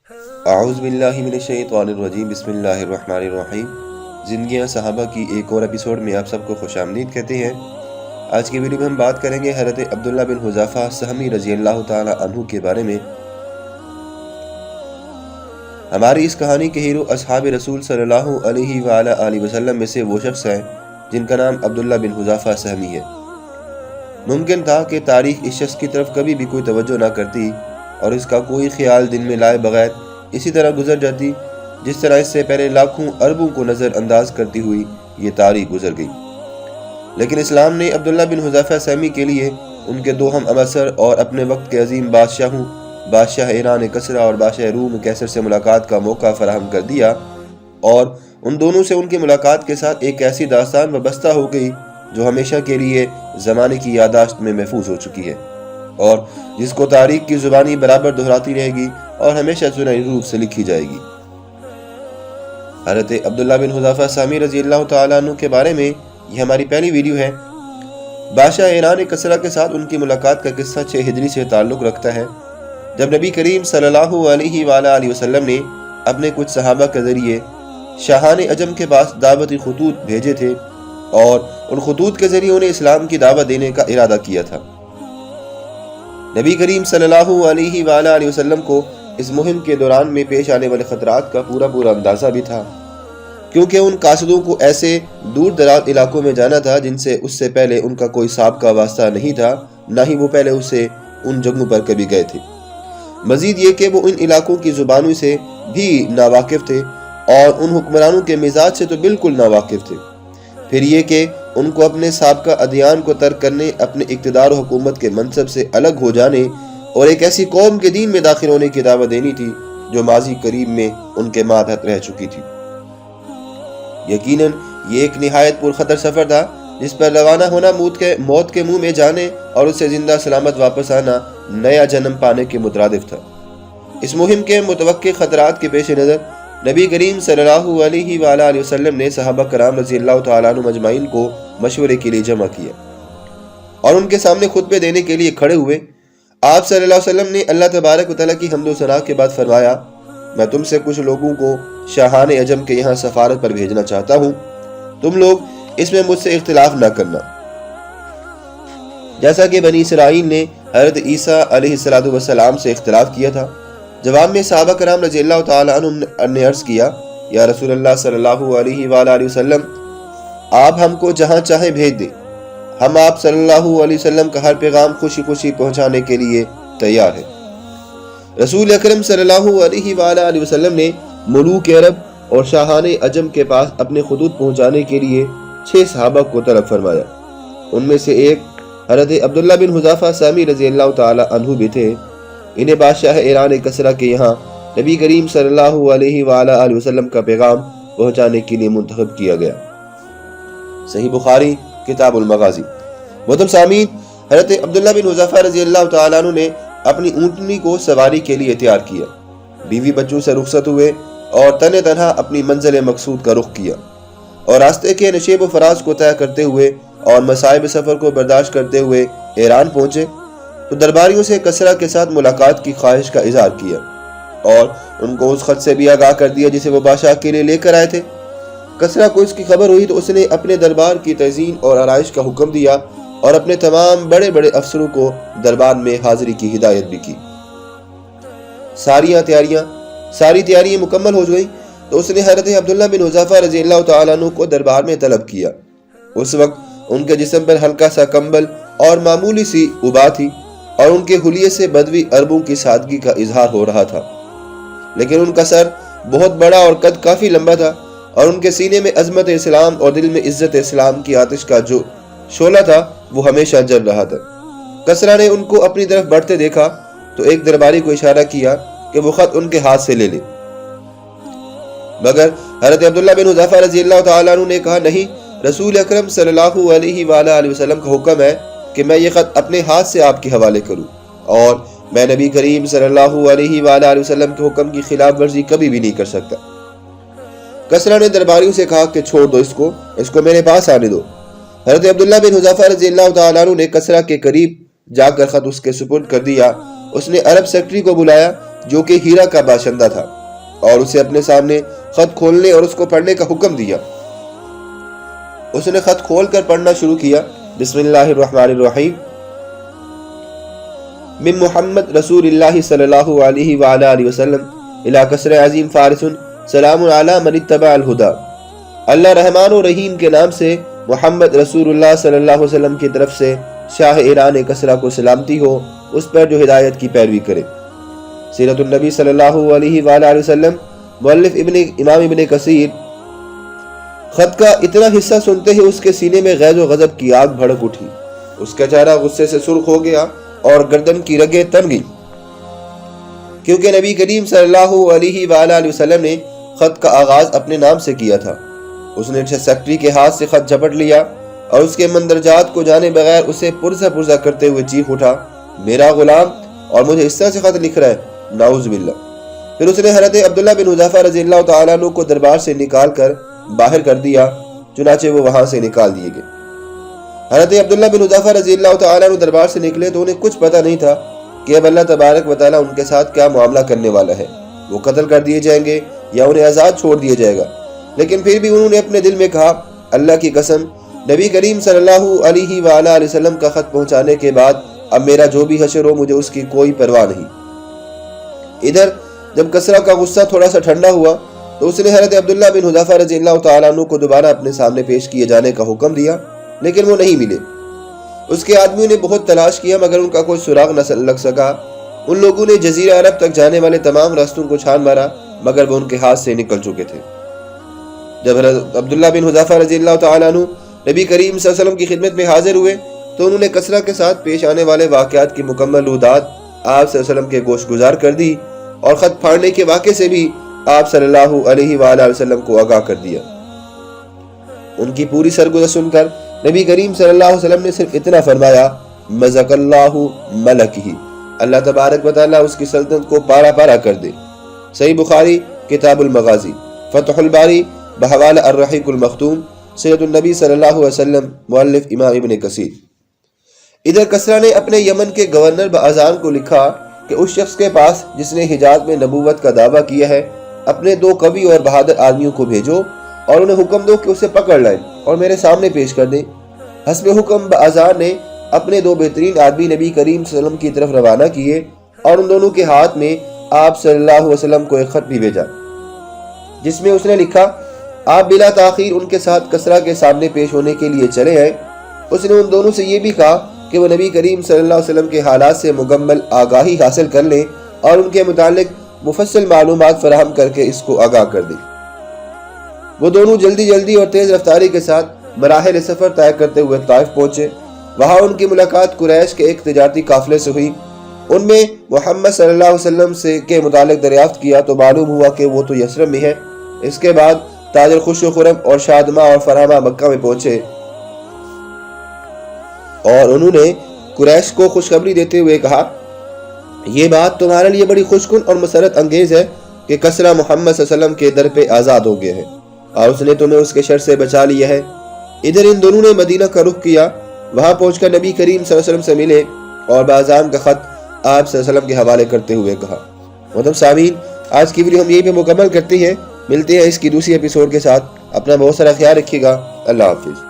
اعوذ باللہ من الشیطان الرجیم، بسم اللہ الرحمن الرحیم۔ زندگیاں صحابہ کی ایک اور ایپیسوڈ میں آپ سب کو خوش آمدید کہتے ہیں۔ آج کی ویڈیو میں ہم بات کریں گے حضرت عبداللہ بن حذیفہ سہمی رضی اللہ تعالی عنہ کے بارے میں۔ ہماری اس کہانی کے ہیرو اصحاب رسول صلی اللہ علیہ وآلہ وسلم میں سے وہ شخص ہیں جن کا نام عبداللہ بن حذیفہ سہمی ہے۔ ممکن تھا کہ تاریخ اس شخص کی طرف کبھی بھی کوئی توجہ نہ کرتی اور اس کا کوئی خیال دل میں لائے بغیر اسی طرح گزر جاتی جس طرح اس سے پہلے لاکھوں اربوں کو نظر انداز کرتی ہوئی یہ تاریخ گزر گئی۔ لیکن اسلام نے عبداللہ بن حذیفہ سہمی کے لیے ان کے دو ہم عصر اور اپنے وقت کے عظیم بادشاہوں بادشاہ ایران کسریٰ اور بادشاہ روم قیصر سے ملاقات کا موقع فراہم کر دیا، اور ان دونوں سے ان کی ملاقات کے ساتھ ایک ایسی داستان وابستہ ہو گئی جو ہمیشہ کے لیے زمانے کی یادداشت میں محفوظ ہو چکی ہے اور جس کو تاریخ کی زبانی برابر دہراتی رہے گی اور ہمیشہ سنہری روپ سے لکھی جائے گی۔ حضرت عبداللہ بن حذیفہ سہمی رضی اللہ تعالیٰ عنہ کے بارے میں یہ ہماری پہلی ویڈیو ہے۔ بادشاہ ایران کسریٰ کے ساتھ ان کی ملاقات کا قصہ 6 ہجری سے تعلق رکھتا ہے، جب نبی کریم صلی اللہ علیہ وآلہ وسلم نے اپنے کچھ صحابہ کے ذریعے شاہان عجم کے پاس دعوتی خطوط بھیجے تھے اور ان خطوط کے ذریعے انہیں اسلام کی دعوت دینے کا ارادہ کیا تھا۔ نبی کریم صلی اللہ علیہ وآلہ وسلم کو اس مہم کے دوران میں پیش آنے والے خطرات کا پورا اندازہ بھی تھا، کیونکہ ان قاصدوں کو ایسے دور دراز علاقوں میں جانا تھا جن سے اس سے پہلے ان کا کوئی سابقہ واسطہ نہیں تھا، نہ ہی وہ پہلے اسے ان جگہوں پر کبھی گئے تھے۔ مزید یہ کہ وہ ان علاقوں کی زبانوں سے بھی ناواقف تھے اور ان حکمرانوں کے مزاج سے تو بالکل ناواقف تھے۔ پھر یہ کہ ان کو اپنے سابقہ ادیان کو ترک کرنے، اپنے اقتدار و حکومت کے منصب سے الگ ہو جانے اور ایک ایسی قوم کے دین میں داخل ہونے کی دعوت دینی تھی جو ماضی قریب میں ان کے ماتحت رہ چکی تھی۔ یقیناً یہ ایک نہایت پرخطر سفر تھا جس پر روانہ ہونا موت کے منہ میں جانے اور اسے زندہ سلامت واپس آنا نیا جنم پانے کے مترادف تھا۔ اس مہم کے متوقع خطرات کے پیش نظر نبی کریم صلی اللہ علیہ وآلہ وسلم نے صحابہ کرام رضی اللہ تعالیٰ عنہ مجمعین کو مشورے کے لیے جمع کیا اور ان کے سامنے خطبے دینے کے لیے کھڑے ہوئے۔ آپ صلی اللہ علیہ وسلم نے اللہ تبارک و تعالیٰ کی حمد و ثنا کے بعد فرمایا، میں تم سے کچھ لوگوں کو شاہان عجم کے یہاں سفارت پر بھیجنا چاہتا ہوں، تم لوگ اس میں مجھ سے اختلاف نہ کرنا۔ جیسا کہ بنی اسرائیل نے حضرت عیسیٰ علیہ السلام سے اختلاف کیا تھا۔ جواب میں صحابہ کرام رضی اللہ تعالیٰ عنہ نے عرض کیا، یا رسول اللہ صلی اللہ علیہ وآلہ وسلم، آپ ہم کو جہاں چاہیں بھیج دیں، ہم آپ صلی اللہ علیہ وسلم کا ہر پیغام خوشی پہنچانے کے لیے تیار ہیں۔ رسول اکرم صلی اللہ علیہ وآلہ وسلم نے ملوک عرب اور شاہان عجم کے پاس اپنے خطوط پہنچانے کے لیے 6 صحابہ کو طلب فرمایا۔ ان میں سے ایک حضرت عبداللہ بن حذیفہ سہمی رضی اللہ تعالی عنہ بھی تھے۔ انہیں بادشاہ ایران کسریٰ کے یہاں نبی کریم صلی اللہ علیہ وآلہ وسلم کا پیغام پہنچانے کے لیے منتخب کیا گیا۔ صحیح بخاری کتاب المغازی۔ محترم سامعین، حضرت عبداللہ بن حذیفہ رضی اللہ تعالیٰ عنہ نے اپنی اونٹنی کو سواری کے لیے تیار کیا، بیوی بچوں سے رخصت ہوئے اور تنہا اپنی منزل مقصود کا رخ کیا، اور راستے کے نشیب و فراز کو طے کرتے ہوئے اور مصائب سفر کو برداشت کرتے ہوئے ایران پہنچے تو درباریوں سے کسریٰ کے ساتھ ملاقات کی خواہش کا اظہار کیا اور ان کو اس خط سے بھی آگاہ کر دیا جسے وہ بادشاہ کے لیے لے کر آئے تھے۔ کسریٰ کو اس کی خبر ہوئی تو اس نے اپنے دربار کی تزئین اور آرائش کا حکم دیا اور اپنے تمام بڑے افسروں کو دربار میں حاضری کی ہدایت بھی کی۔ ساری تیاریاں مکمل ہو گئی تو اس نے حضرت عبداللہ بن حذیفہ رضی اللہ تعالیٰ عنہ کو دربار میں طلب کیا۔ اس وقت ان کے جسم پر ہلکا سا کمبل اور معمولی سی ابا تھی اور ان کے حلیے سے بدوی عربوں کی سادگی کا اظہار ہو رہا تھا، لیکن ان کا سر بہت بڑا اور قد کافی لمبا تھا اور ان کے سینے میں عظمت اسلام اور دل میں عزت اسلام کی آتش کا جو شعلہ تھا وہ ہمیشہ جل رہا تھا۔ کسریٰ نے ان کو اپنی طرف بڑھتے دیکھا تو ایک درباری کو اشارہ کیا کہ وہ خط ان کے ہاتھ سے لے لے، مگر حضرت عبداللہ بن حذیفہ رضی اللہ تعالیٰ عنہ نے کہا، نہیں، رسول اکرم صلی اللہ علیہ وآلہ وسلم کا حکم ہے کہ میں یہ خط اپنے ہاتھ سے آپ کے حوالے کروں اور میں نبی کریم صلی اللہ علیہ وآلہ وسلم کے حکم کی خلاف ورزی کبھی بھی نہیں کر سکتا۔ کسریٰ نے درباریوں سے کہا کہ چھوڑ دو اس کو میرے پاس آنے دو۔ حضرت عبداللہ بن حذیفہ رضی اللہ تعالیٰ عنہ نے کسریٰ کے قریب جا کر خط اس کے سپرد کر دیا۔ اس نے عرب سیکرٹری کو بلایا جو کہ ہیرا کا باشندہ تھا، اور اسے اپنے سامنے خط کھولنے اور اس کو پڑھنے کا حکم دیا۔ اس نے خط کھول کر پڑھنا شروع کیا، بسم اللہ الرحمن الرحیم، من محمد رسول اللہ صلی اللہ علیہ وآلہ وسلم الی کسر عظیم فارس سلام علی من اتبع الہدا۔ اللہ رحمان و رحیم کے نام سے محمد رسول اللہ صلی اللہ علیہ وسلم کی طرف سے شاہ ایران کسرا کو سلامتی ہو، اس پر جو ہدایت کی پیروی کرے۔ سیرت النبی صلی اللہ علیہ وآلہ وسلم۔ مؤلف امام ابن کثیر۔ خط کا اتنا حصہ سنتے ہی اس کے سینے میں غیظ و غضب کی آگ بھڑک اٹھی، اس کا چہرہ غصے سے سرخ ہو گیا اور گردن کی رگیں تن گئیں، کیونکہ نبی کریم صلی اللہ علیہ وآلہ وسلم نے خط کا آغاز اپنے نام سے کیا تھا۔ اس نے سیکرٹری کے ہاتھ سے خط جھپٹ لیا اور اس کے مندرجات کو جانے بغیر اسے پرزہ پرزہ کرتے ہوئے چیخ اٹھا، میرا غلام اور مجھے اس طرح سے خط لکھ رہا ہے، نعوذ باللہ۔ پھر اس نے حضرت عبداللہ بن حذیفہ رضی اللہ تعالیٰ عنہ کو دربار سے نکال کر باہر کر دیا، چنانچہ وہ وہاں سے نکال دیے گئے۔ حضرت عبداللہ بن حذیفہ رضی اللہ تعالیٰ عنہ دربار سے نکلے تو انہیں کچھ پتہ نہیں تھا کہ اب اللہ تبارک و تعالیٰ ان کے ساتھ کیا معاملہ کرنے والا ہے، وہ قتل کر دیے جائیں گے یا انہیں آزاد چھوڑ دیا جائے گا۔ لیکن پھر بھی انہوں نے اپنے دل میں کہا، اللہ کی قسم، نبی کریم صلی اللہ علیہ وآلہ وسلم کا خط پہنچانے کے بعد اب میرا جو بھی حشر ہو مجھے اس کی کوئی پرواہ نہیں۔ ادھر جب کسرا کا غصہ تھوڑا سا ٹھنڈا ہوا تو اس نے حضرت عبداللہ بن حذیفہ رضی اللہ تعالیٰ عنہ کو دوبارہ اپنے سامنے پیش کیے جانے کا حکم دیا، لیکن وہ نہیں ملے۔ اس کے آدمیوں نے بہت تلاش کیا مگر ان کا کوئی سراغ نہ لگ سکا۔ ان لوگوں نے جزیرہ عرب تک جانے والے تمام راستوں کو چھان مارا مگر وہ ان کے ہاتھ سے نکل چکے تھے۔ جب حضرت عبداللہ بن حذیفہ رضی اللہ تعالیٰ عنہ نبی کریم صلی اللہ علیہ وسلم کی خدمت میں حاضر ہوئے تو انہوں نے کسرا کے ساتھ پیش آنے والے واقعات کی مکمل روداد آپ صلی اللہ علیہ وسلم کے گوش گزار کر دی اور خط پھاڑنے کے واقعے سے بھی آپ صلی اللہ علیہ وآلہ وسلم کو آگاہ کر دیا۔ ان کی پوری سرگزشت سن کر نبی کریم صلی اللہ علیہ وسلم نے صرف اتنا فرمایا، مزق اللہ ملکہ، اللہ تبارک و تعالیٰ اس کی سلطنت کو پارا پارا کر دے۔ صحیح بخاری کتاب المغازی، فتح الباری بحوالہ الرحیق المختوم، سیرت النبی صلی اللہ علیہ وسلم، مؤلف امام ابن کثیر۔ ادھر کسرا نے اپنے یمن کے گورنر باذان کو لکھا کہ اس شخص کے پاس جس نے حجاز میں نبوت کا دعویٰ کیا ہے اپنے 2 قوی اور بہادر آدمیوں کو بھیجو اور انہیں حکم دو کہ اسے پکڑ لائیں اور میرے سامنے پیش کر دیں۔ حسب حکم باذان نے اپنے 2 بہترین آدمی نبی کریم صلی اللہ علیہ وسلم کی طرف روانہ کیے اور ان دونوں کے ہاتھ میں آپ صلی اللہ علیہ وسلم کو ایک خط بھی بھیجا جس میں اس نے لکھا، آپ بلا تاخیر ان کے ساتھ کسرا کے سامنے پیش ہونے کے لیے چلے آئے۔ اس نے ان دونوں سے یہ بھی کہا کہ وہ نبی کریم صلی اللہ علیہ وسلم کے حالات سے مکمل آگاہی حاصل کر لیں اور ان کے متعلق مفصل معلومات فراہم کر کے اس کو آگاہ کر دیں۔ وہ دونوں جلدی اور تیز رفتاری کے ساتھ مراحل سفر طے کرتے ہوئے طائف پہنچے۔ وہاں ان کی ملاقات قریش کے ایک تجارتی قافلے سے ہوئی۔ ان میں محمد صلی اللہ علیہ وسلم سے کے متعلق دریافت کیا تو معلوم ہوا کہ وہ تو یثرب میں ہے۔ اس کے بعد تاجر خوش و خرم اور شادماں اور فرحاں مکہ میں پہنچے اور انہوں نے قریش کو خوشخبری دیتے ہوئے کہا، یہ بات تمہارے لیے بڑی خوشکن اور مسرت انگیز ہے کہ کسرا محمد صلی اللہ علیہ وسلم کے در پہ آزاد ہو گئے ہیں اور اس نے تمہیں اس کے شر سے بچا لیا ہے۔ ادھر ان دونوں نے مدینہ کا رخ کیا۔ وہاں پہنچ کر نبی کریم صلی اللہ علیہ وسلم سے ملے اور باذان کا خط آپ صلی اللہ علیہ وسلم کے حوالے کرتے ہوئے کہا۔ محترم سامعین، آج کی ویڈیو ہم یہیں پہ مکمل کرتے ہیں۔ ملتے ہیں اس کی دوسری ایپیسوڈ کے ساتھ۔ اپنا بہت سارا خیال رکھیے گا۔ اللہ حافظ۔